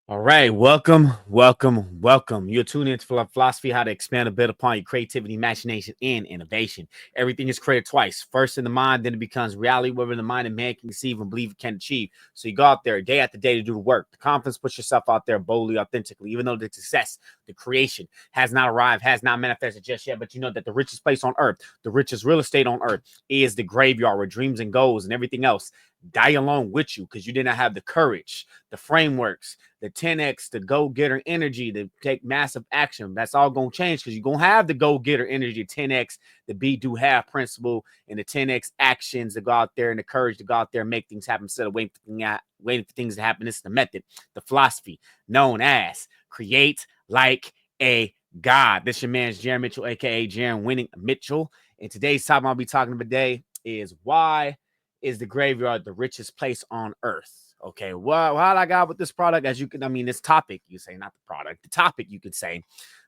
All right, welcome. You're tuned into philosophy, how to expand a bit upon your creativity, imagination, and innovation. Everything is created twice. First in the mind, then it becomes reality, whether in the mind and man can conceive and believe it can achieve. So you go out there day after day to do the work. The confidence, push yourself out there boldly, authentically, even though the success, the creation has not arrived, has not manifested just yet. But you know that the richest place on earth, the richest real estate on earth, is the graveyard where dreams and goals and everything else die along with you because you did not have the courage, the frameworks, the 10x, the go-getter energy to take massive action. That's all going to change because you're going to have the go-getter energy, 10x, the be, do, have principle, and the 10x actions to go out there and the courage to go out there and make things happen instead of waiting for things to happen. This is the method, the philosophy known as create like a God. This your man's Jaron Mitchell, aka Jaron Winning Mitchell. And today's topic I'll be talking about today is why is the graveyard the richest place on earth? Okay, well, how I got with this product, as you can, this topic, you say, not the product, the topic, you could say,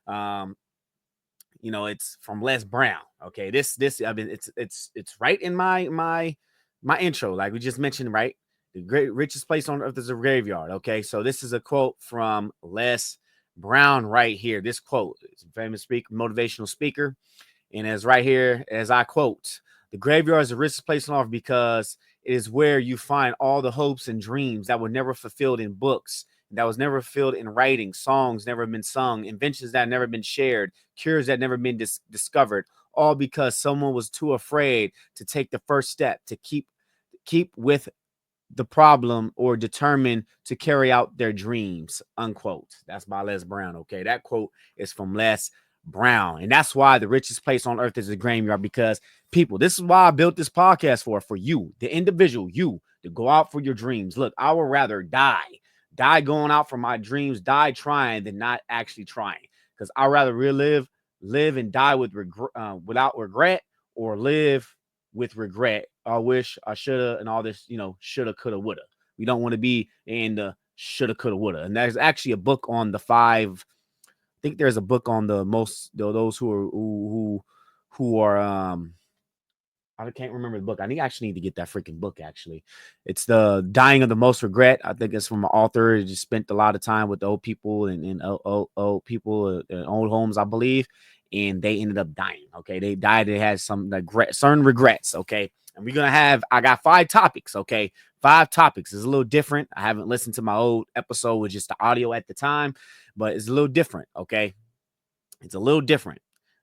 um, it's from Les Brown. Okay, it's right in my intro, like we just mentioned, right? The great richest place on earth is a graveyard. Okay, so this is a quote from Les Brown right here. This quote, it's a famous speaker, motivational speaker, and as right here, as I quote, the graveyard is the richest place on earth because it is where you find all the hopes and dreams that were never fulfilled in books, that was never fulfilled in writing, songs never been sung, inventions that never been shared, cures that never been discovered, all because someone was too afraid to take the first step to keep with the problem or determined to carry out their dreams, unquote. That's by Les Brown. Okay, that quote is from Les Brown, and that's why the richest place on earth is a graveyard, because people, this is why I built this podcast for you, the individual, you, to go out for your dreams. Look, I would rather die going out for my dreams, die trying than not actually trying, because I'd rather live and die with without regret, or live with regret. I wish, I shoulda, and all this, shoulda, coulda, woulda. We don't want to be in the shoulda, coulda, woulda. And there's actually a book on the five. I think there's a book on the most those who are I can't remember the book. I think I actually need to get that freaking book. Actually, it's the Dying of the Most Regret. I think it's from an author who just spent a lot of time with the old people and old people in old homes, I believe, and they ended up dying. Okay, they died. They had some certain regrets. Okay, and I got 5 topics. Okay, 5 topics. It's a little different. I haven't listened to my old episode with just the audio at the time, but it's a little different. Okay, it's a little different.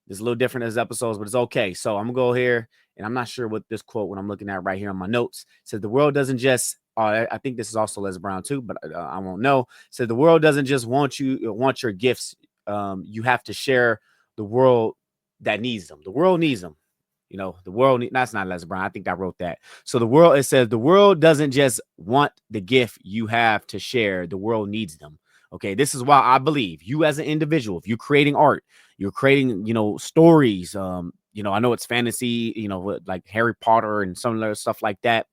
It's a little different as episodes, but it's okay. So I'm gonna go here, and I'm not sure what this quote, what I'm looking at right here on my notes, says the world doesn't just. I think this is also Les Brown too, but I won't know. Said the world doesn't just want your gifts. You have to share the world that needs them. The world needs them. The world. That's not Les Brown. I think I wrote that. So the world. It says the world doesn't just want the gift you have to share. The world needs them. Okay, this is why I believe you as an individual, if you're creating art, you're creating, stories. I know it's fantasy, like Harry Potter and some other stuff like that.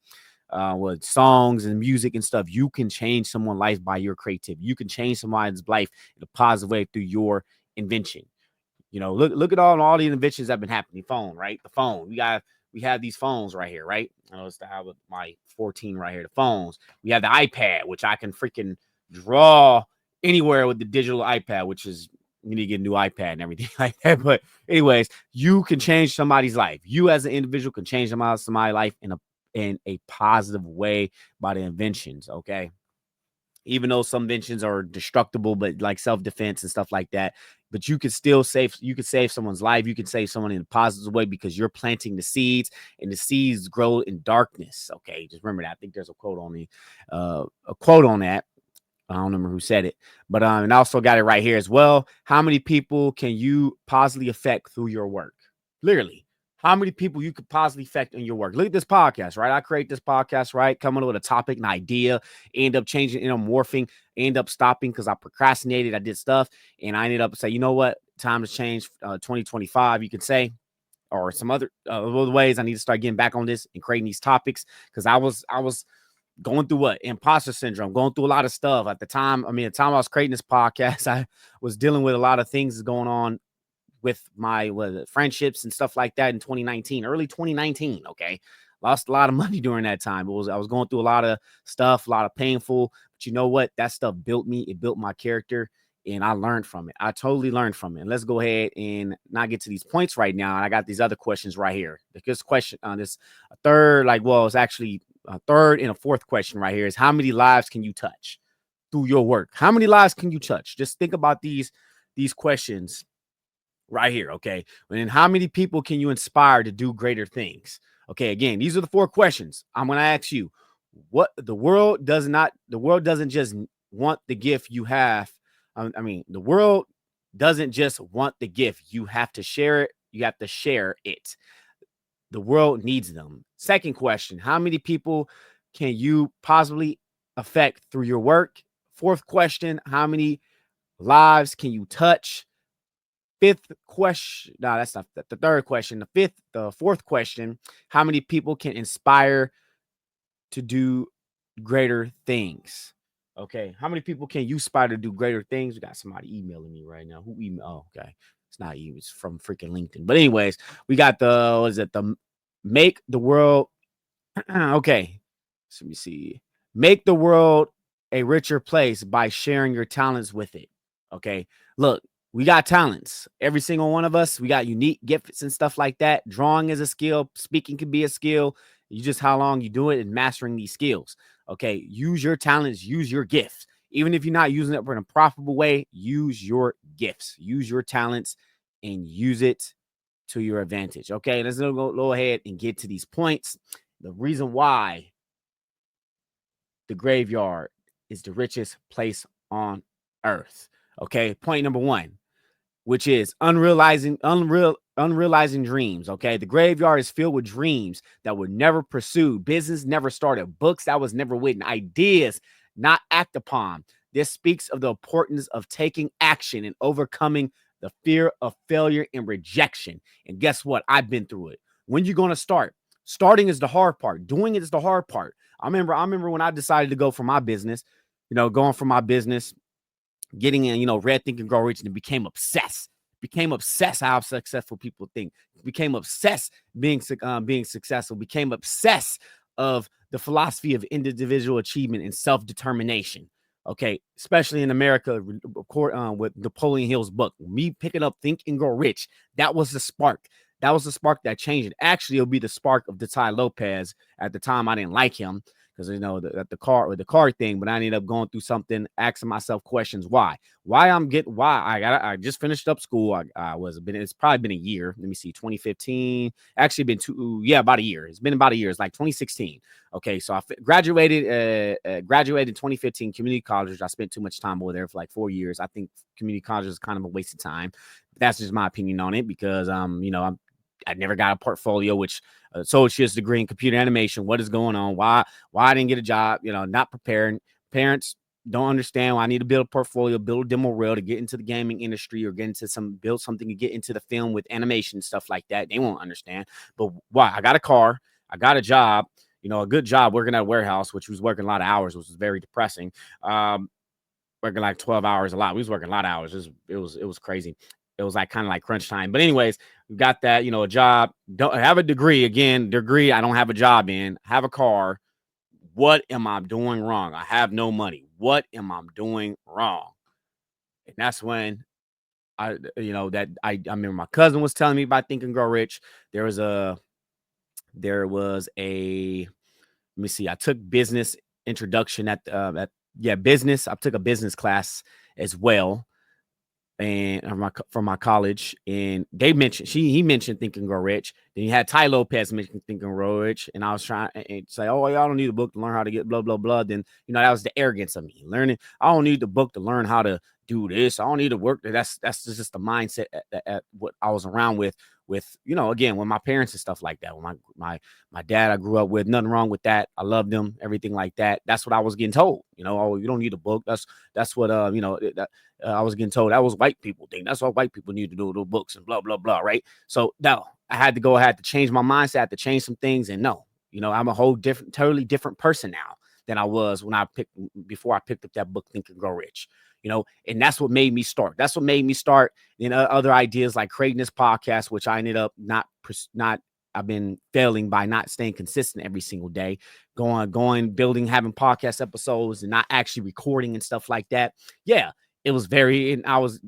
With songs and music and stuff, you can change someone's life by your creativity. You can change someone's life in a positive way through your invention. Look at all the inventions that have been happening. Phone, right? The phone. We have these phones right here, right? I know it's the have my 14 right here. The phones. We have the iPad, which I can freaking draw anywhere with the digital iPad, which is, you need to get a new iPad and everything like that. But anyways, you can change somebody's life. You as an individual can change somebody's life in a positive way by the inventions. Okay. Even though some inventions are destructible, but like self-defense and stuff like that, but you could save someone's life. You can save someone in a positive way because you're planting the seeds, and the seeds grow in darkness. Okay. Just remember that. I think there's a quote on that. I don't remember who said it, but and I also got it right here as well. How many people can you positively affect through your work? Literally, how many people you could positively affect in your work? Look at this podcast, right? I create this podcast, right? Coming up with a topic, an idea, end up changing, morphing, end up stopping because I procrastinated. I did stuff, and I ended up saying, you know what? Time to change. 2025, you could say, or some other ways I need to start getting back on this and creating these topics, because I was going through imposter syndrome, going through a lot of stuff at the time. The time I was creating this podcast, I was dealing with a lot of things going on with my friendships and stuff like that in 2019, early 2019. Okay. Lost a lot of money during that time. I was going through a lot of stuff, a lot of painful, But you know what? That stuff built me. It built my character, and I learned from it. I totally learned from it. And let's go ahead and not get to these points right now. And I got these other questions right here. This question on this third, it's actually a third and a fourth question right here is how many lives can you touch through your work? How many lives can you touch? Just think about these questions right here. Okay. And then how many people can you inspire to do greater things? Okay. Again, these are the 4 questions. I'm going to ask you what the world doesn't just want the gift you have. The world doesn't just want the gift. You have to share it. You have to share it. The world needs them. Second question, how many people can you possibly affect through your work? Fourth question, how many lives can you touch? Fifth question, no, that's not the third question. The fourth question, how many people can inspire to do greater things? Okay, how many people can you inspire to do greater things? We got somebody emailing me right now. Who email? Oh, okay, it's not you. It's from freaking LinkedIn. But anyways, we got the make the world okay. So let me see. Make the world a richer place by sharing your talents with it. Okay. Look, we got talents. Every single one of us, we got unique gifts and stuff like that. Drawing is a skill. Speaking can be a skill. You just how long you do it and mastering these skills. Okay. Use your talents, use your gifts. Even if you're not using it in a profitable way, use your gifts, use your talents, and use it to your advantage. Okay. Let's go ahead and get to these points. The reason why the graveyard is the richest place on earth. Okay. Point number 1, which is unrealizing dreams. Okay. The graveyard is filled with dreams that were never pursued, business never started, books that was never written, ideas not acted upon. This speaks of the importance of taking action and overcoming the fear of failure and rejection. And guess what? I've been through it. When you going to start? Starting is the hard part. Doing it is the hard part. I remember when I decided to go for my business, going for my business, getting in, Red Think and Grow Rich, and became obsessed. Became obsessed how successful people think. Became obsessed being successful. Became obsessed of the philosophy of individual achievement and self-determination. Okay, especially in America, with Napoleon Hill's book, me picking up Think and Grow Rich, that was the spark. That was the spark that changed it. Actually, it'll be the spark of Ty Lopez. At the time, I didn't like him because the car thing, but I ended up going through something, asking myself questions. Why I just finished up school. It's probably been a year. Let me see, 2015. Actually, about a year. It's been about a year. It's like 2016. Okay, so I graduated in 2015 community college. I spent too much time over there for like 4 years. I think community college is kind of a waste of time. That's just my opinion on it because I never got a portfolio, which associate's degree in computer animation. What is going on? Why I didn't get a job? Not preparing. Parents don't understand why I need to build a portfolio, build a demo reel to get into the gaming industry or build something to get into the film with animation, stuff like that. They won't understand. But why? I got a car. I got a job, a good job working at a warehouse, which was working a lot of hours, which was very depressing. Working like 12 hours a lot. We was working a lot of hours. It was crazy. It was like kind of like crunch time. But anyways, we got that, a job. Don't have a degree. I don't have a job in. Have a car. What am I doing wrong? I have no money. What am I doing wrong? And that's when I remember my cousin was telling me about Think and Grow Rich. There was a let me see. I took business introduction business. I took a business class as well. And from my college, and he mentioned Think and Grow Rich. Then you had Ty Lopez mention Think and Grow Rich, and I was trying to say, oh, y'all don't need a book to learn how to get blah blah blah. Then that was the arrogance of me learning. I don't need the book to learn how to do this. I don't need to work. That's just the mindset at what I was around with again, with my parents and stuff like that. With my dad, I grew up with, nothing wrong with that. I loved him, everything like that. That's what I was getting told. Oh, you don't need a book. That's what I was getting told. That was white people thing. That's what white people need to do books and blah blah blah. Right. So no, I had to change my mindset. I had to change some things. And no, I'm a totally different person now than I was before I picked up that book, Think and Grow Rich. And that's what made me start. Then other ideas like creating this podcast, which I ended up not I've been failing by not staying consistent every single day, building, having podcast episodes and not actually recording and stuff like that. Yeah, it was and I was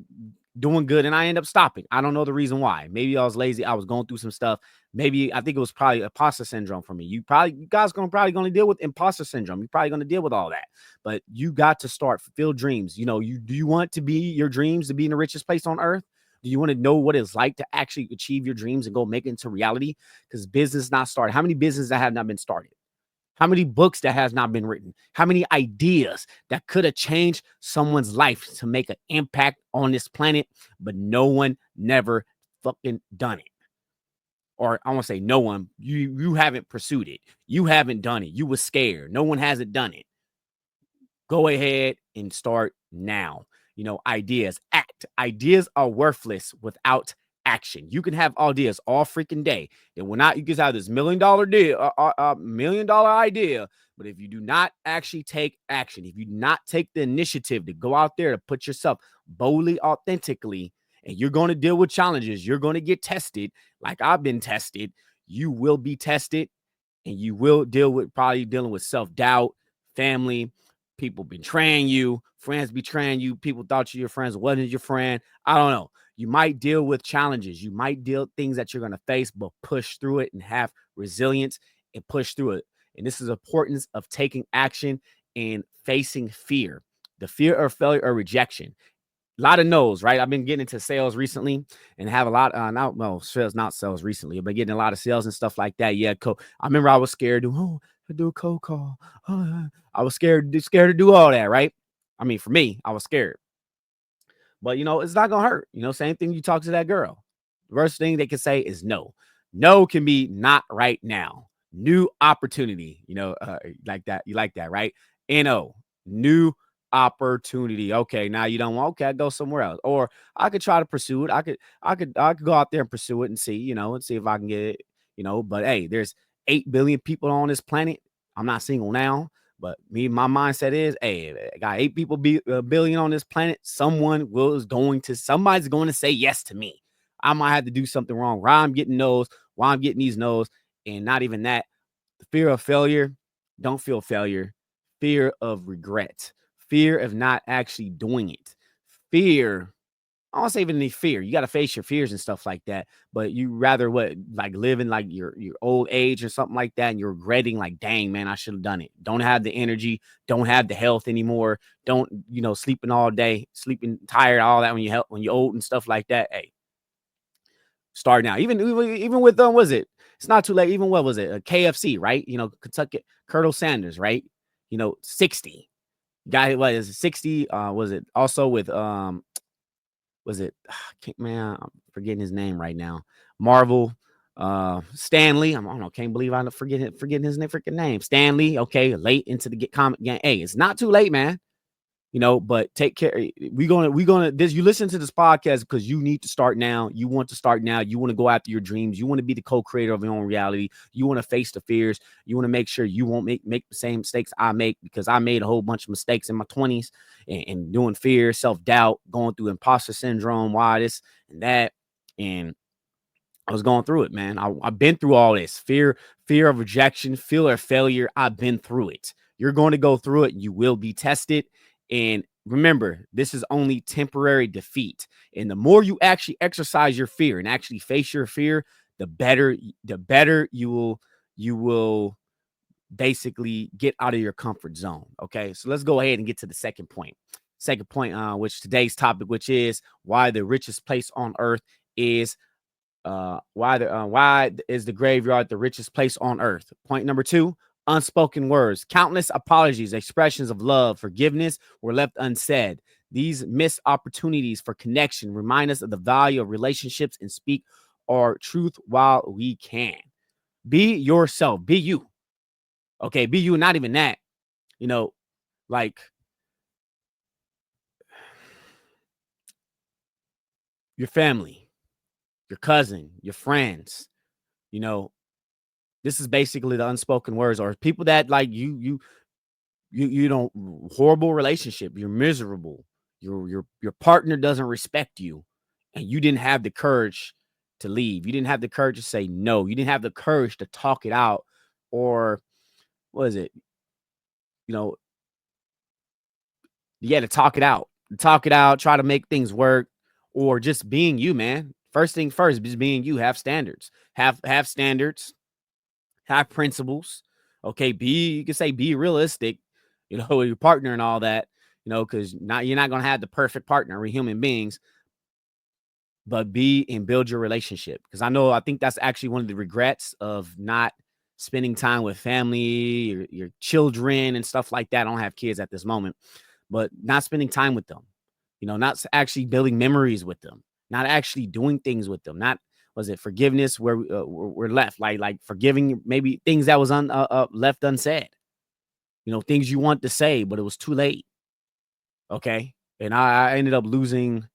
doing good and I ended up stopping. I don't know the reason why. Maybe I was lazy. I was going through some stuff. Maybe I think it was probably imposter syndrome for me. You guys probably going to deal with imposter syndrome. You're probably going to deal with all that. But you got to start fulfill dreams. Do you want to be your dreams to be in the richest place on earth? Do you want to know what it's like to actually achieve your dreams and go make it into reality? Because business not started. How many businesses that have not been started? How many books that has not been written? How many ideas that could have changed someone's life to make an impact on this planet, but no one never fucking done it? Or I want to say no one. You haven't pursued it. You haven't done it. You were scared. No one hasn't done it. Go ahead and start now. Ideas, act. Ideas are worthless without action. You can have ideas all freaking day. And when not, you can have this $1 million deal, $1 million idea. But if you do not actually take action, if you do not take the initiative to go out there to put yourself boldly, authentically, and you're going to deal with challenges, you're going to get tested like I've been tested. You will be tested and you will probably dealing with self-doubt, family, people betraying you, friends betraying you, people thought you your friends, wasn't your friend. I don't know. You might deal with challenges. You might deal with things that you're going to face, but push through it and have resilience and push through it. And this is the importance of taking action and facing fear, the fear of failure or rejection. A lot of no's, right? I've been getting into sales recently and have a lot, not sales recently. I've been getting a lot of sales and stuff like that. Yeah, I remember I was scared to do a cold call. I was scared to do all that, right? I mean, for me, I was scared. But, it's not going to hurt. Same thing you talk to that girl. The worst thing they can say is no. No can be not right now. New opportunity, like that. You like that, right? N-O, new opportunity. Okay, now you don't want, okay, I go somewhere else. Or I could try to pursue it. I could go out there and pursue it and see, and see if I can get it, but hey, there's 8 billion people on this planet. I'm not single now. But my mindset is, hey, I got 8 billion on this planet. Somebody's going to say yes to me. I might have to do something wrong. Why I'm getting no's, why I'm getting these no's, and not even that. The fear of failure, don't feel failure. Fear of regret. Fear of not actually doing it. Fear. I don't say even any fear. You got to face your fears and stuff like that. But you rather live in like your old age or something like that, and you're regretting like, dang man, I should have done it. Don't have the energy, don't have the health anymore. Don't sleeping all day, sleeping tired, all that when you're old and stuff like that. Hey, start now. Even with was it? It's not too late. Even what was it? A KFC, right? Kentucky Colonel Sanders, right? 60 guy was 60. Was it also with was it man, I'm forgetting his name right now. Marvel Stanley. I don't know, can't believe I'm forgetting his freaking name. Stanley, okay, late into the comic game. Hey, it's not too late, man. But take care. We're gonna this. You listen to this podcast because you need to start now. You want to start now. You want to go after your dreams. You want to be the co-creator of your own reality. You want to face the fears. You want to make sure you won't make the same mistakes I make, because I made a whole bunch of mistakes in my 20s and doing fear, self-doubt, going through imposter syndrome, why this and that. And I was going through it, man. I've been through all this fear of rejection, fear of failure. I've been through it. You're going to go through it. You will be tested. And remember, this is only temporary defeat. And the more you actually exercise your fear and actually face your fear, the better you will basically get out of your comfort zone. Okay. So let's go ahead and get to the second point. Which today's topic, which is why the richest place on earth is why is the graveyard the richest place on earth? Point number 2, unspoken words. Countless apologies, expressions of love, forgiveness were left unsaid. These missed opportunities for connection remind us of the value of relationships and speak our truth while we can. Be yourself. Be you. Okay, be you. Not even that. Like your family, your cousin, your friends. This is basically the unspoken words, or people that like you don't, horrible relationship, you're miserable, your partner doesn't respect you, and you didn't have the courage to leave. You didn't have the courage to say no. You didn't have the courage to talk it out, or what is it? You know, you had to talk it out, try to make things work, or just being you, man. First thing first, just being you. Have standards. Have standards. Have principles. Okay, you can say be realistic. You know, with your partner and all that. You know, because you're not gonna have the perfect partner. We're human beings, but be and build your relationship. Because I think that's actually one of the regrets of not spending time with family, your children, and stuff like that. I don't have kids at this moment, but not spending time with them, not actually building memories with them, not actually doing things with them, not was it forgiveness where we're left like forgiving maybe things that was left unsaid, things you want to say but it was too late. Okay, and I ended up losing.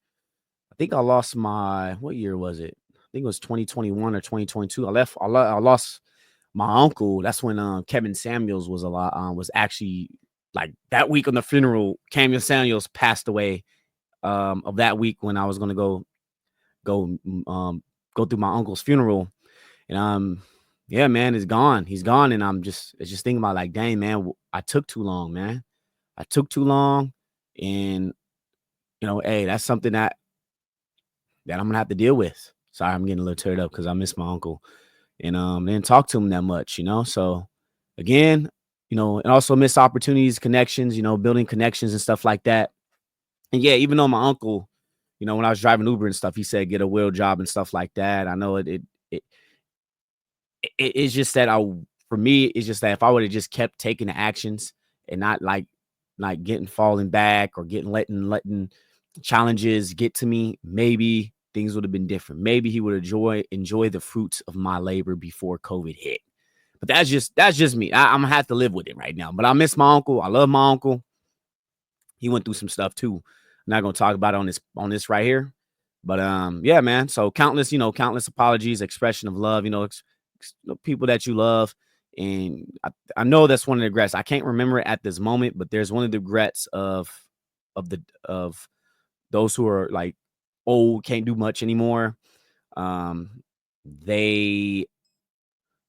I think I lost my, what year was it? I think it was 2021 or 2022. I lost my uncle. That's when Kevin Samuels was actually like that week on the funeral. Kevin Samuels passed away of that week when I was gonna go go through my uncle's funeral. And yeah, man, it's gone. He's gone. And it's just thinking about like, dang, man, I took too long, man. I took too long. And hey, that's something that I'm gonna have to deal with. Sorry, I'm getting a little teared up because I miss my uncle. And didn't talk to him that much. So again, and also miss opportunities, connections, building connections and stuff like that. And yeah, even though my uncle, when I was driving Uber and stuff, he said get a real job and stuff like that. I know it's just that for me, it's just that if I would have just kept taking the actions and not like getting falling back or letting challenges get to me, maybe things would have been different. Maybe he would enjoy the fruits of my labor before COVID hit. But that's just me. I'm gonna have to live with it right now. But I miss my uncle. I love my uncle. He went through some stuff too. I'm not gonna talk about it on this right here. But yeah, man. So countless apologies, expression of love. People that you love, and I know that's one of the regrets. I can't remember it at this moment, but there's one of the regrets of those who are like old, can't do much anymore. They,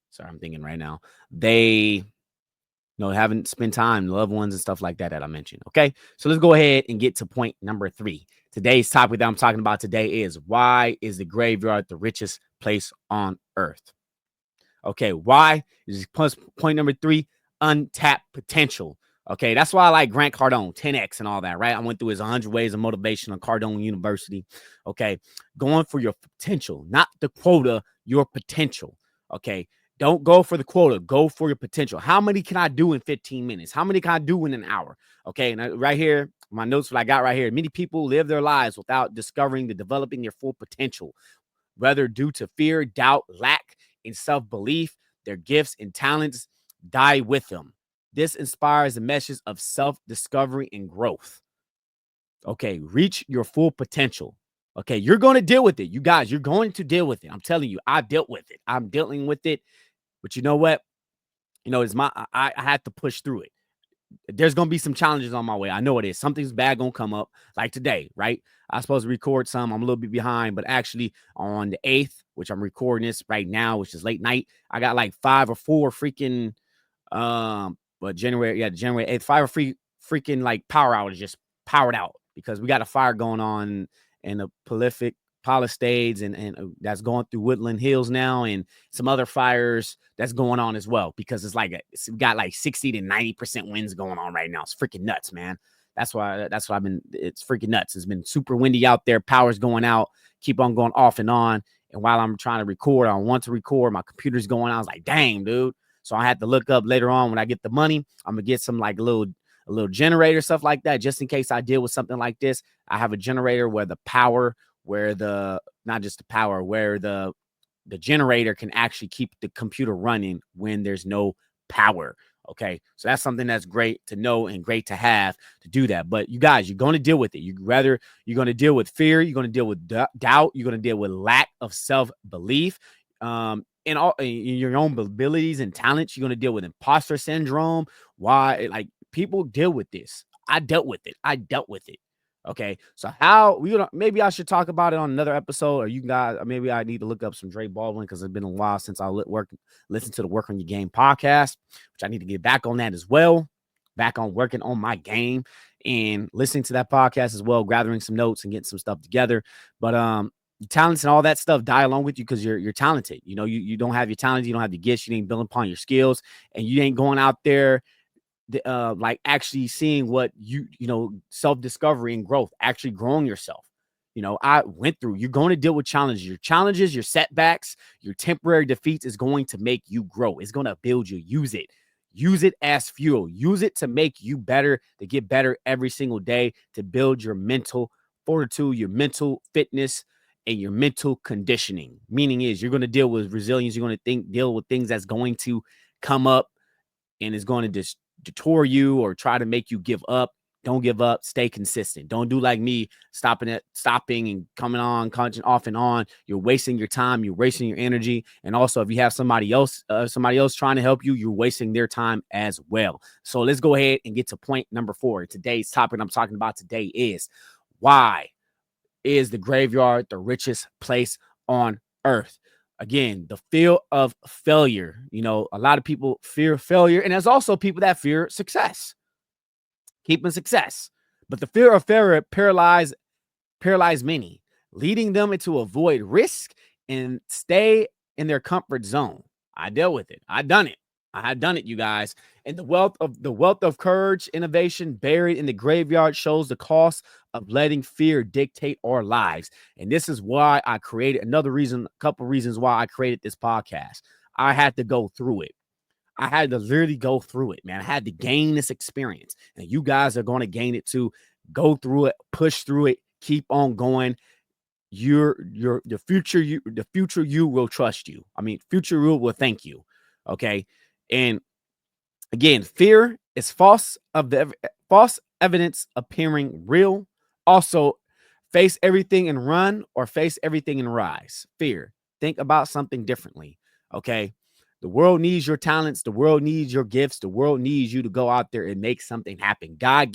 sorry, I'm thinking right now. They haven't spent time, loved ones and stuff like that I mentioned. Okay, so let's go ahead and get to point number 3. Today's topic that I'm talking about today is, why is the graveyard the richest place on earth? Okay, why is point number 3, untapped potential. Okay, that's why I like Grant Cardone, 10X and all that, right? I went through his 100 Ways of Motivation on Cardone University. Okay, going for your potential, not the quota, your potential. Okay, don't go for the quota, go for your potential. How many can I do in 15 minutes? How many can I do in an hour? Okay, and right here, my notes, what I got right here. Many people live their lives without developing their full potential, whether due to fear, doubt, lack in self-belief. Their gifts and talents die with them. This inspires a message of self-discovery and growth. Okay, reach your full potential. Okay, you're going to deal with it. You guys, you're going to deal with it. I'm telling you, I dealt with it. I'm dealing with it. But you know what? It's I had to push through it. There's going to be some challenges on my way. I know it is. Something's bad going to come up, like today, right? I was supposed to record some. I'm a little bit behind, but actually on the 8th, which I'm recording this right now, which is late night, I got like 5 or 4 freaking but January 8th, 5 or freaking like power outages just powered out because we got a fire going on in the prolific Palisades and that's going through Woodland Hills now, and some other fires that's going on as well, because it's got like 60 to 90% winds going on right now. It's freaking nuts, man. That's why it's freaking nuts. It's been super windy out there. Power's going out, keep on going off and on. And while I'm trying to record, I want to record, my computer's going on. I was like, dang, dude. So I had to look up later on when I get the money. I'm gonna get some like a little generator, stuff like that, just in case I deal with something like this. I have a generator where the generator can actually keep the computer running when there's no power. Okay, so that's something that's great to know and great to have to do that. But you guys, you're going to deal with it. You're going to deal with fear. You're going to deal with doubt. You're going to deal with lack of self-belief. In your own abilities and talents. You're going to deal with imposter syndrome. Why? Like, people deal with this. I dealt with it. Okay, so how we gonna maybe I should talk about it on another episode, or you guys, or maybe I need to look up some Dre Baldwin because it's been a while since I listen to the Work on Your Game podcast, which I need to get back on that as well, back on working on my game and listening to that podcast as well, gathering some notes and getting some stuff together. But talents and all that stuff die along with you because you're talented. You know, you don't have your talents, you don't have your gifts, you ain't building upon your skills, and you ain't going out there like actually seeing what self-discovery and growth, actually growing yourself. I went through, you're going to deal with challenges, your setbacks, your temporary defeats is going to make you grow. It's going to build you. Use it as fuel. Use it to make you better, to get better every single day, to build your mental fortitude, your mental fitness, and your mental conditioning. Meaning is you're going to deal with resilience. You're going to deal with things that's going to come up and is going to detour you or try to make you give up. Don't give up. Stay consistent. Don't do like me, stopping and coming on, off and on. You're wasting your time. You're wasting your energy. And also, if you have somebody else trying to help you, you're wasting their time as well. So let's go ahead and get to point number 4. Today's topic I'm talking about today is, why is the graveyard the richest place on earth? Again, the fear of failure. A lot of people fear failure, and there's also people that fear success, keeping success. But the fear of failure paralyze many, leading them to avoid risk and stay in their comfort zone. I dealt with it. I had done it, you guys. And the wealth of courage, innovation buried in the graveyard shows the cost of letting fear dictate our lives. And this is why I created a couple reasons why I created this podcast. I had to go through it. I had to literally go through it, man. I had to gain this experience, and you guys are going to gain it too. Go through it, push through it, keep on going. The future you will trust you. I mean, future you will thank you. Okay. And again, fear is false evidence appearing real. Also, face everything and run, or face everything and rise. Fear. Think about something differently. Okay. The world needs your talents. The world needs your gifts. The world needs you to go out there and make something happen. God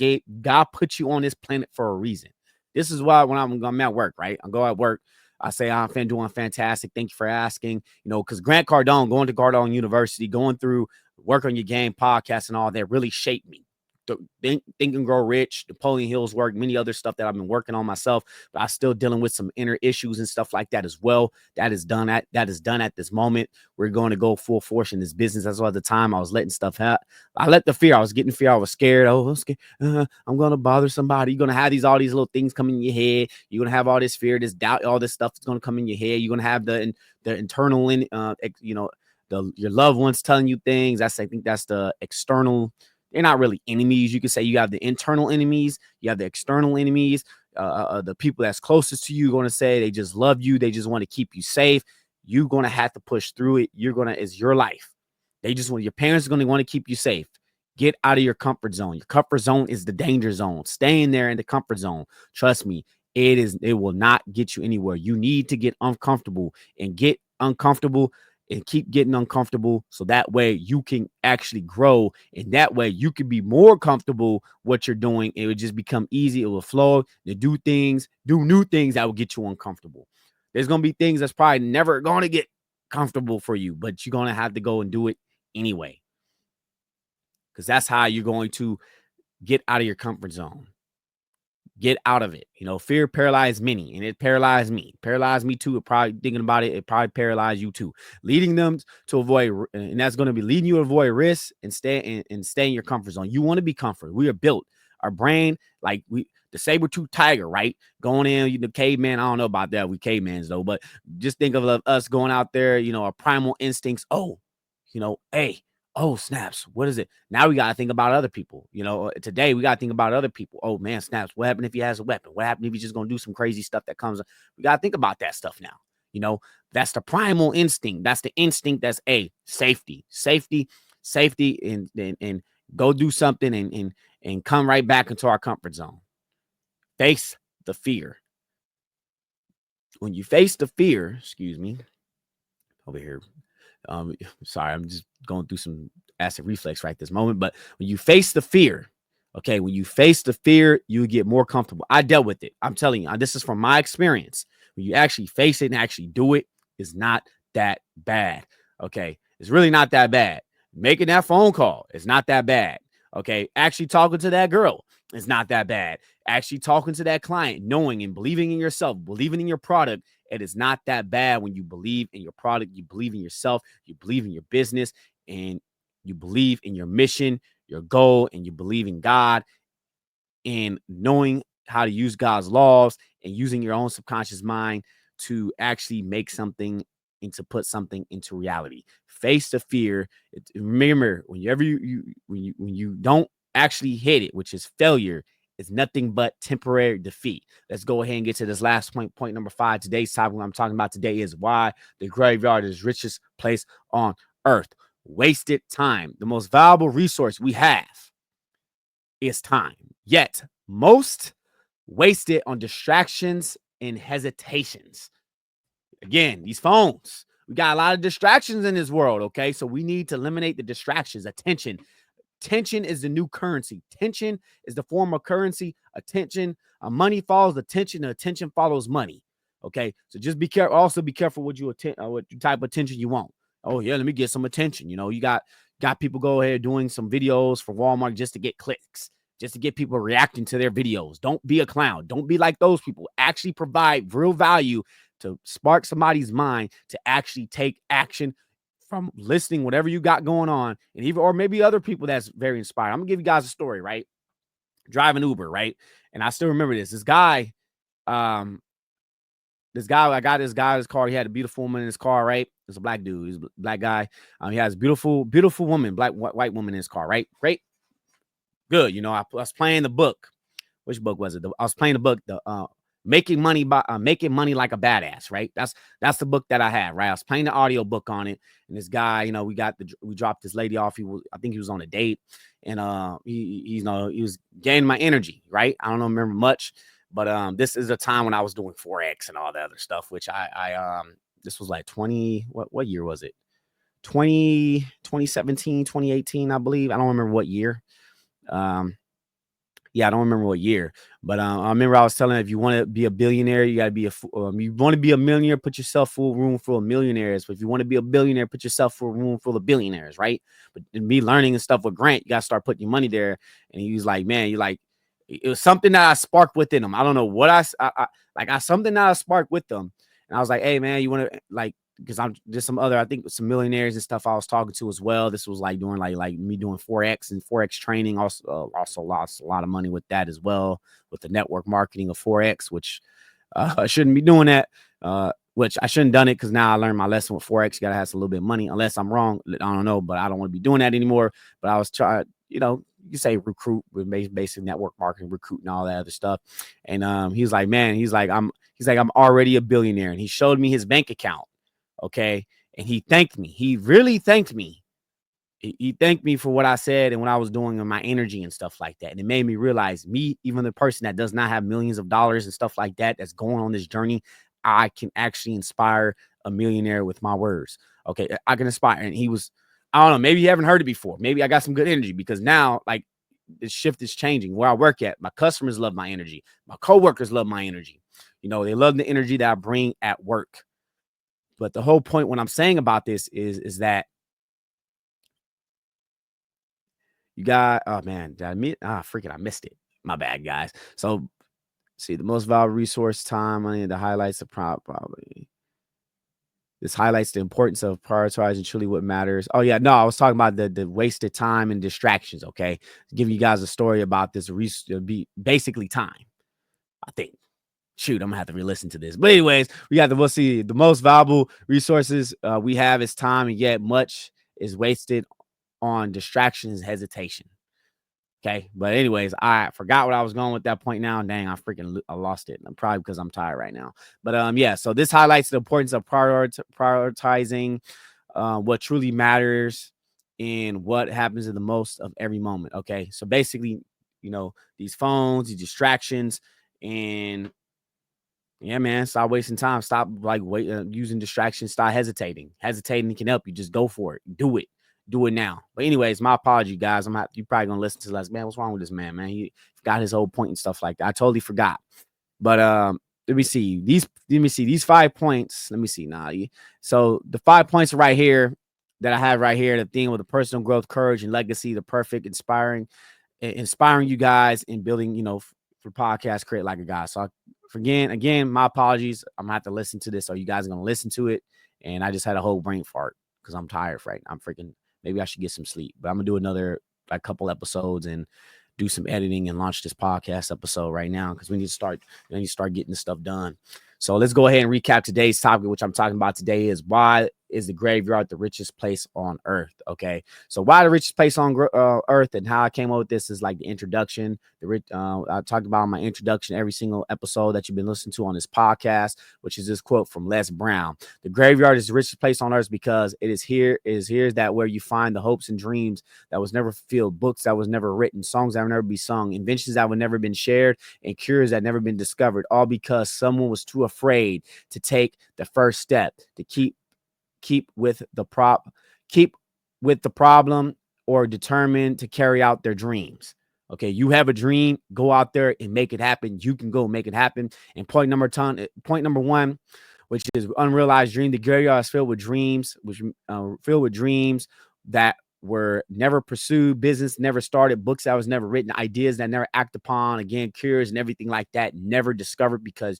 put you on this planet for a reason. This is why when I'm at work, right? I go at work. I say, I'm doing fantastic. Thank you for asking. Because Grant Cardone, going to Cardone University, going through Work on Your Game podcast and all that really shaped me. Think and Grow Rich, Napoleon Hill's work, many other stuff that I've been working on myself, but I'm still dealing with some inner issues and stuff like that as well. That is done at this moment. We're going to go full force in this business. That's why at the time I was letting stuff happen. I let the fear. I was getting fear. I was scared. Oh, I'm scared. I'm going to bother somebody. You're going to have all these little things come in your head. You're going to have all this fear, this doubt, all this stuff is going to come in your head. You're going to have the internal, your loved ones telling you things. I think that's the external. They're not really enemies. You could say you have the internal enemies, you have the external enemies. The people that's closest to you are going to say they just love you. They just want to keep you safe. You're going to have to push through it. It's your life. Your parents are going to want to keep you safe. Get out of your comfort zone. Your comfort zone is the danger zone. Staying there in the comfort zone. Trust me, it will not get you anywhere. You need to get uncomfortable and get uncomfortable and keep getting uncomfortable, so that way you can actually grow, and that way you can be more comfortable what you're doing. It would just become easy. It will flow to do new things that will get you uncomfortable. There's going to be things that's probably never going to get comfortable for you, but you're going to have to go and do it anyway, because that's how you're going to get out of your comfort zone. Get out of it. Fear paralyzed many, and it paralyzed me. Paralyzed me too. Probably thinking about it, it probably paralyzed you too. Leading them to avoid, and that's going to be leading you to avoid risk and stay in your comfort zone. You want to be comfortable. We are built. Our brain, like the saber-tooth tiger, right? Going in, the caveman. I don't know about that. We cavemans though, but just think of us going out there. Our primal instincts. Oh, hey. Oh, snaps. What is it? Now we got to think about other people. Today we got to think about other people. Oh, man, snaps. What happened if he has a weapon? What happened if he's just going to do some crazy stuff that comes up? We got to think about that stuff now. That's the primal instinct. That's the instinct that's safety, and go do something and come right back into our comfort zone. Face the fear. When you face the fear, excuse me, over here. Sorry, I'm just going through some acid reflex right this moment. But when you face the fear, Okay, when you face the fear, you get more comfortable. I dealt with it. I'm telling you, this is from my experience. When you actually face it and actually do it, it's not that bad. Okay, it's really not that bad. Making that phone call is not that bad. Okay, actually talking to that girl is not that bad. Actually talking to that client, knowing and believing in yourself, believing in your product, it is not that bad when you believe in your product, you believe in yourself, you believe in your business, and you believe in your mission, your goal, and you believe in God, and knowing how to use God's laws and using your own subconscious mind to actually make something and to put something into reality. Face the fear. Remember, whenever when you don't actually hit it, which is failure, it's nothing but temporary defeat. Let's go ahead and get to this last point. Point number 5. Today's topic, what I'm talking about today, is why the graveyard is the richest place on earth. Wasted time. The most valuable resource we have is time. Yet most waste it on distractions and hesitations. Again, these phones. We got a lot of distractions in this world, okay? So we need to eliminate the distractions. Attention. Tension is the new currency. Tension is the form of currency. Attention, money follows attention, and attention follows money. Okay, so just be careful. Also, be careful what type of attention you want. Oh yeah, let me get some attention. You got people go ahead doing some videos for Walmart just to get clicks, just to get people reacting to their videos. Don't be a clown. Don't be like those people. Actually provide real value to spark somebody's mind to actually take action from listening, whatever you got going on, and even or maybe other people that's very inspired. I'm gonna give you guys a story, right? Driving Uber, right? And I still remember this. Um, I got this guy's car. He had a beautiful woman in his car, right? It's a black dude. He's a black guy. He has beautiful, beautiful woman, black white woman in his car, right? Great, good. I was playing the book. Which book was it? I was playing the book, the making money like a badass, right? That's the book that I had, right? I was playing the audio book on it, and this guy, we dropped this lady off. I think he was on a date, and he was gaining my energy, right? I don't remember much, but this is a time when I was doing forex and all that other stuff, which I this was like 20, what year was it? 2017, 2018, I believe. I don't remember what year. Yeah, I don't remember what year, but I remember I was telling, if you want to be a billionaire, you got to be you want to be a millionaire, put yourself full room full of millionaires. But if you want to be a billionaire, put yourself full room full of billionaires, right? But me learning and stuff with Grant, you got to start putting your money there. And he was like, man, it was something that I sparked within him. I don't know what something that I sparked with them. And I was like, hey, man, you want to because I'm just I think some millionaires and stuff I was talking to as well. This was like doing like me doing forex and forex training. Also lost a lot of money with that as well, with the network marketing of forex, which I shouldn't be doing that. Which I shouldn't have done it, because now I learned my lesson with forex. You gotta have a little bit of money, unless I'm wrong. I don't know, but I don't want to be doing that anymore. But I was trying, you say recruit with basic network marketing, recruit and all that other stuff. And he's like, man, he's like, I'm already a billionaire, and he showed me his bank account. Okay. And he thanked me. He really thanked me. He thanked me for what I said and what I was doing and my energy and stuff like that. And it made me realize, me, even the person that does not have millions of dollars and stuff like that, that's going on this journey, I can actually inspire a millionaire with my words. Okay. I can inspire. And I don't know, maybe you haven't heard it before. Maybe I got some good energy, because now, like, this shift is changing. Where I work at, my customers love my energy. My coworkers love my energy. They love the energy that I bring at work. But the whole point, when I'm saying about this, is that you got, oh man, I missed it. My bad, guys. So see, the most valuable resource, time, money, the highlights of probably. This highlights the importance of prioritizing truly what matters. Oh yeah, no, I was talking about the wasted time and distractions. Okay, giving you guys a story about this basically time, I think. Shoot, I'm gonna have to re-listen to this. But anyways, we'll see the most valuable resources we have is time, and yet much is wasted on distractions, hesitation. Okay, but anyways, I forgot what I was going with that point now. Dang, I lost it. Probably because I'm tired right now. But yeah, so this highlights the importance of prioritizing what truly matters and what happens in the most of every moment. Okay, so basically, these phones, these distractions, and yeah, man, stop wasting time. Stop using distractions. Stop hesitating. Hesitating can help you. Just go for it. Do it. do it now. But anyways, my apology, guys. You probably gonna listen to this. Man, what's wrong with this man? Man, he forgot his whole point and stuff like that. I totally forgot. But let me see these 5 points. Let me see now. So the 5 points right here that I have right here, the theme of the personal growth, courage, and legacy, the perfect, inspiring you guys and building, for podcast, create like a guy. So again, my apologies. I'm gonna have to listen to this. So you guys are gonna listen to it. And I just had a whole brain fart because I'm tired, right? I'm freaking, maybe I should get some sleep, but I'm gonna do another like couple episodes and do some editing and launch this podcast episode right now because we need to start getting this stuff done. So let's go ahead and recap today's topic, which I'm talking about today is why is the graveyard the richest place on earth? Okay. So why the richest place on earth and how I came up with this is like the introduction. I talked about in my introduction every single episode that you've been listening to on this podcast, which is this quote from Les Brown. The graveyard is the richest place on earth because it is here is that where you find the hopes and dreams that was never fulfilled, books that was never written, songs that will never be sung, inventions that would never been shared, and cures that never been discovered, all because someone was too afraid to take the first step to keep with the problem or determined to carry out their dreams. Okay, you have a dream, go out there and make it happen. You can go make it happen. And point number one, which is unrealized dream. The graveyard is filled with dreams, that were never pursued, business never started, books that was never written, ideas that never acted upon, again, cures and everything like that, never discovered because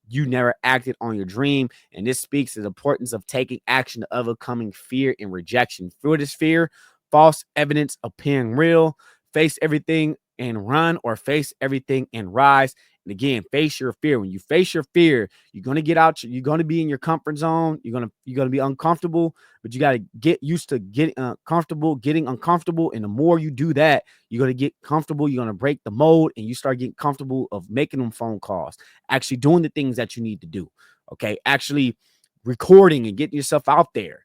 you never acted on your dream. And this speaks to the importance of taking action to overcoming fear and rejection. What is fear? False evidence appearing real. Face everything and run, or face everything and rise. And again, face your fear. When you face your fear, you're going to get out. You're going to be in your comfort zone. You're going to be uncomfortable, but you got to get used to getting uncomfortable. And the more you do that, you're going to get comfortable. You're going to break the mold and you start getting comfortable of making them phone calls, actually doing the things that you need to do. Okay. Actually recording and getting yourself out there.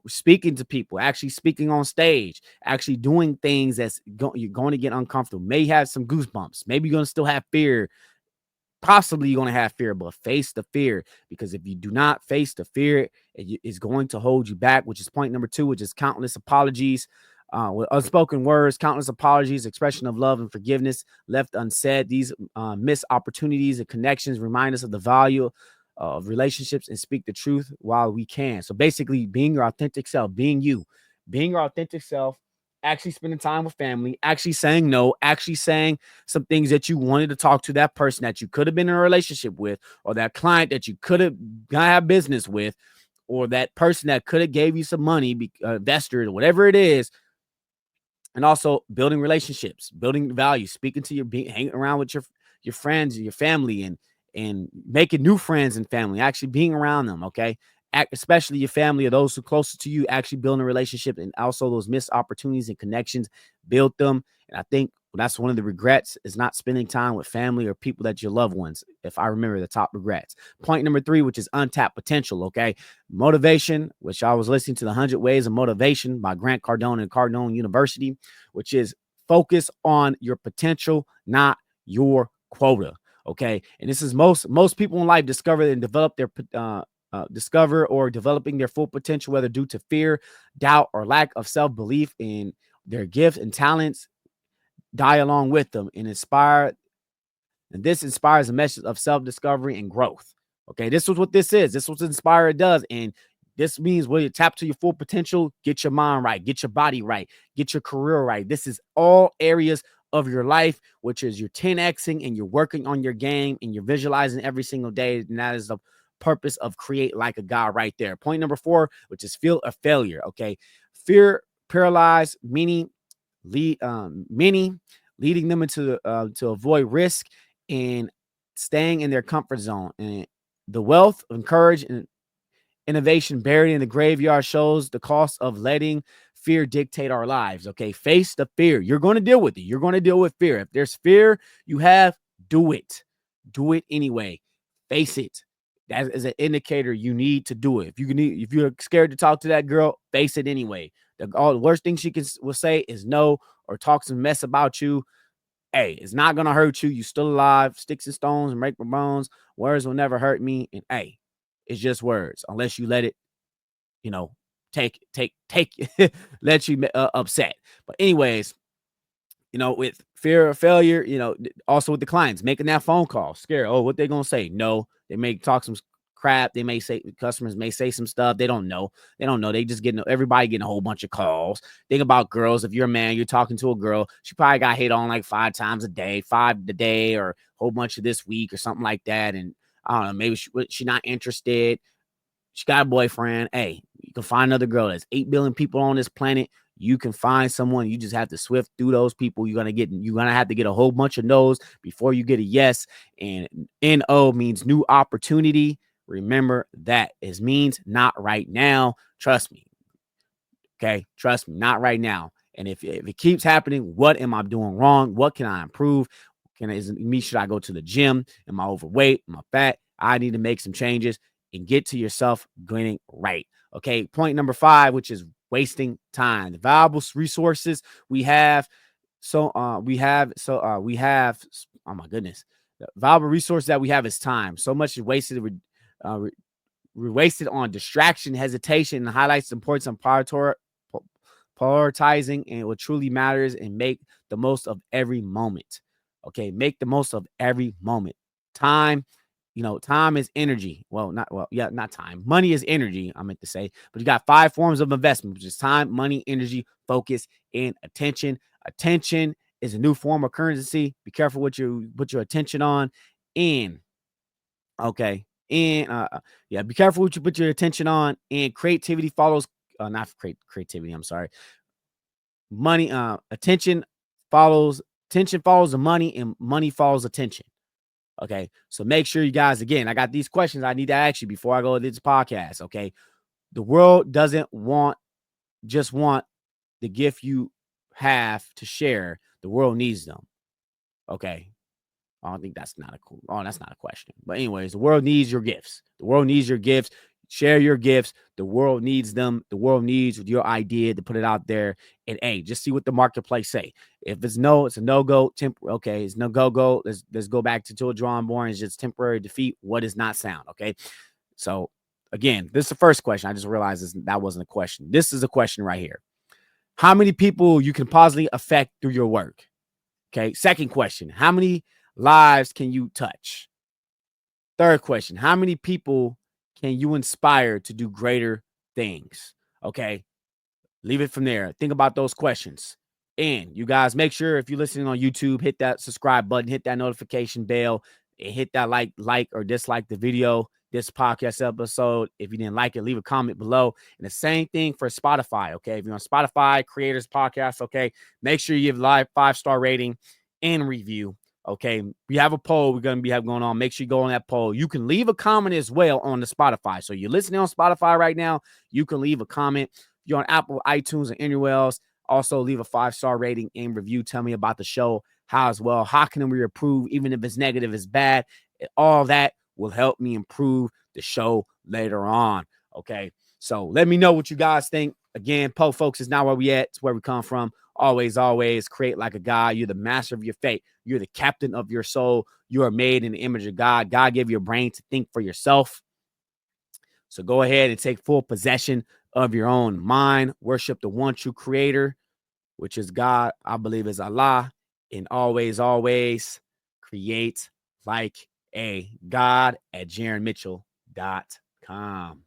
Speaking to people, actually speaking on stage, actually doing things you're going to get uncomfortable. May have some goosebumps. Maybe you're going to still have fear. Possibly you're going to have fear, but face the fear, because if you do not face the fear, it is going to hold you back, which is point number 2, which is countless apologies. With unspoken words, countless apologies, expression of love and forgiveness left unsaid. These missed opportunities and connections remind us of the value of relationships and speak the truth while we can. So basically, being your authentic self, being your authentic self, actually spending time with family, actually saying no, actually saying some things that you wanted to talk to that person that you could have been in a relationship with, or that client that you could have have business with, or that person that could have gave you some money, investors, whatever it is. And also building relationships, building value, speaking to hanging around with your friends and your family, and making new friends and family, actually being around them. Okay. Especially your family or those who are closest to you, actually building a relationship, and also those missed opportunities and connections, build them. And I think that's one of the regrets, is not spending time with family or people that your loved ones, if I remember the top regrets. Point number 3, which is untapped potential. Okay. Motivation, which I was listening to the 100 Ways of Motivation by Grant Cardone and Cardone University, which is focus on your potential, not your quota. Okay. And this is most people in life discover and develop discover or developing their full potential, whether due to fear, doubt, or lack of self-belief in their gifts and talents, die along with them and this inspires a message of self-discovery and growth. Okay, this is what this is. This is what Inspire does. And this means when you tap to your full potential, get your mind right, get your body right, get your career right. This is all areas of your life, which is you're 10xing and you're working on your game and you're visualizing every single day. And that is the purpose of Create Like a God right there. Point number 4, which is fear of failure. Okay, fear paralyzed many leading them into to avoid risk and staying in their comfort zone. And the wealth and courage and innovation buried in the graveyard shows the cost of letting fear dictate our lives. Okay, face the fear. You're going to deal with it. You're going to deal with fear. If there's fear you have, do it anyway. Face it. That is an indicator you need to do it. If you're scared to talk to that girl, face it anyway. The worst thing she will say is no, or talk some mess about you. Hey, it's not gonna hurt you. You still alive. Sticks and stones and break my bones. Words will never hurt me. And hey, it's just words, unless you let it, you know, let you upset. But anyways, with fear of failure, also with the clients, making that phone call, scared. Oh, what they gonna say? No, they may talk some crap. They may say, customers may say some stuff. They don't know. They just everybody getting a whole bunch of calls. Think about girls. If you're a man, you're talking to a girl, she probably got hit on like 5 times a day, 5 a day, or a whole bunch of this week or something like that. And I don't know, maybe she not interested. She got a boyfriend. Hey, you can find another girl. There's 8 billion people on this planet. You can find someone. You just have to swift through those people. You're gonna have to get a whole bunch of no's before you get a yes. And NO means new opportunity. Remember that. It means not right now. Trust me. Okay, trust me, not right now. And if it keeps happening, what am I doing wrong? What can I improve? Should I go to the gym? Am I overweight? Am I fat? I need to make some changes and get to yourself getting right. Okay, point number 5, which is wasting time. The valuable resources we have. Oh my goodness. The valuable resource that we have is time. So much is wasted. We're wasted on distraction, hesitation, and highlights the importance of prioritizing and what truly matters, and make the most of every moment. Okay, make the most of every moment. Time, time is energy. Not time. Money is energy, I meant to say. But you got 5 forms of investment, which is time, money, energy, focus, and attention. Attention is a new form of currency. Be careful what you put your attention on. And okay. And be careful what you put your attention on. And creativity follows, not creativity, I'm sorry. Money, attention follows the money, and money follows attention. Okay. So make sure you guys, again, I got these questions I need to ask you before I go to this podcast. Okay. The world doesn't just want the gift you have to share. The world needs them. Okay. I don't think that's not a question. But anyways, the world needs your gifts. The world needs your gifts. Share your gifts. The world needs them. The world needs your idea to put it out there. And hey, just see what the marketplace say. If it's no, it's a no-go. Okay, it's no go-go. Let's go back to a drawing board. It's just temporary defeat. What is not sound? Okay. So again, this is the first question. I just realized that wasn't a question. This is a question right here. How many people you can positively affect through your work? Okay. Second question. How many lives can you touch? Third question. How many people can you inspire to do greater things? Okay. Leave it from there. Think about those questions. And you guys, make sure if you're listening on YouTube, hit that subscribe button, hit that notification bell, and hit that like or dislike the video, this podcast episode. If you didn't like it, leave a comment below. And the same thing for Spotify. Okay. If you're on Spotify, Creators Podcast, okay, make sure you give live 5-star rating and review. Okay, we have a poll we're going to have going on. Make sure you go on that poll. You can leave a comment as well on the Spotify. So you're listening on Spotify right now, you can leave a comment. If you're on Apple, iTunes, and anywhere else, also leave a 5-star rating and review. Tell me about the show. How can we improve? Even if it's negative, it's bad. All that will help me improve the show later on. Okay, so let me know what you guys think. Again, folks, is not where we at. It's where we come from. Always create like a God. You're the master of your fate. You're the captain of your soul. You are made in the image of God. God gave you a brain to think for yourself. So go ahead and take full possession of your own mind. Worship the one true creator, which is God. I believe is Allah. And always create like a God at JaronMitchell.com.